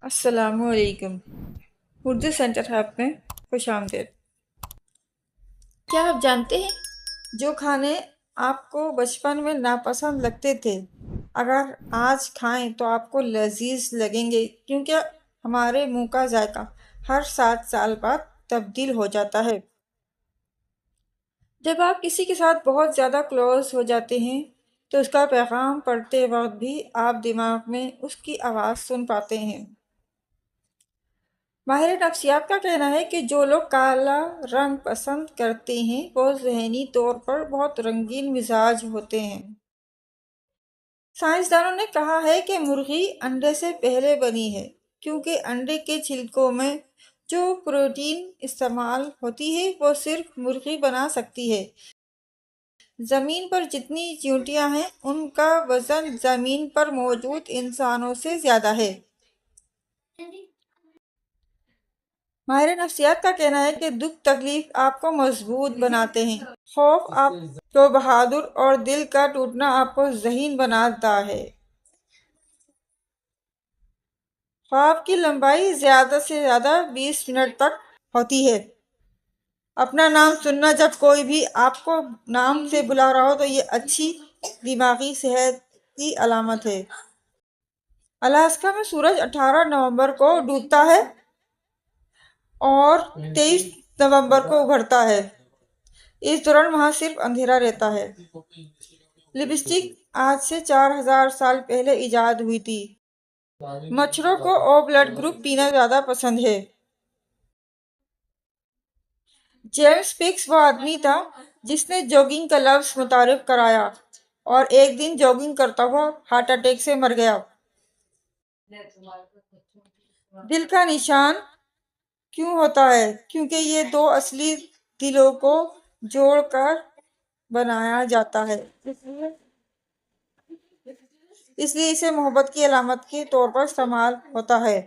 السلام علیکم۔ Urdu centre hub میں خوش آمدید۔ کیا آپ جانتے ہیں جو کھانے آپ کو بچپن میں ناپسند لگتے تھے اگر آج کھائیں تو آپ کو لذیذ لگیں گے، کیونکہ ہمارے منہ کا ذائقہ ہر 7 سال بعد تبدیل ہو جاتا ہے۔ جب آپ کسی کے ساتھ بہت زیادہ کلوز ہو جاتے ہیں تو اس کا پیغام پڑھتے وقت بھی آپ دماغ میں اس کی آواز سن پاتے ہیں۔ ماہر نفسیات کا کہنا ہے کہ جو لوگ کالا رنگ پسند کرتے ہیں وہ ذہنی طور پر بہت رنگین مزاج ہوتے ہیں۔ سائنسدانوں نے کہا ہے کہ مرغی انڈے سے پہلے بنی ہے، کیونکہ انڈے کے چھلکوں میں جو پروٹین استعمال ہوتی ہے وہ صرف مرغی بنا سکتی ہے۔ زمین پر جتنی چیونٹیاں ہیں ان کا وزن زمین پر موجود انسانوں سے زیادہ ہے۔ ماہر نفسیات کا کہنا ہے کہ دکھ تکلیف آپ کو مضبوط بناتے ہیں، خوف آپ کو بہادر اور دل کا ٹوٹنا آپ کو ذہین بناتا ہے۔ خواب کی لمبائی زیادہ سے زیادہ 20 منٹ تک ہوتی ہے۔ اپنا نام سننا، جب کوئی بھی آپ کو نام سے بلا رہا ہو تو یہ اچھی دماغی صحت کی علامت ہے۔ الاسکا میں سورج 18 نومبر کو ڈوبتا ہے اور 23 نومبر کو ابھرتا ہے۔ اس دوران وہاں صرف اندھیرا رہتا ہے۔ لپسٹک آج سے 4000 سال پہلے ایجاد ہوئی تھی۔ مچھروں کو او بلڈ گروپ پینا زیادہ پسند ہے۔ جیمز پیکس وہ آدمی تھا جس نے جوگنگ کا لفظ متعارف کرایا اور ایک دن جوگنگ کرتا ہوا ہارٹ اٹیک سے مر گیا۔ دل کا نشان کیوں ہوتا ہے؟ کیونکہ یہ دو اصلی دلوں کو جوڑ کر بنایا جاتا ہے، اس لیے اسے محبت کی علامت کے طور پر استعمال ہوتا ہے۔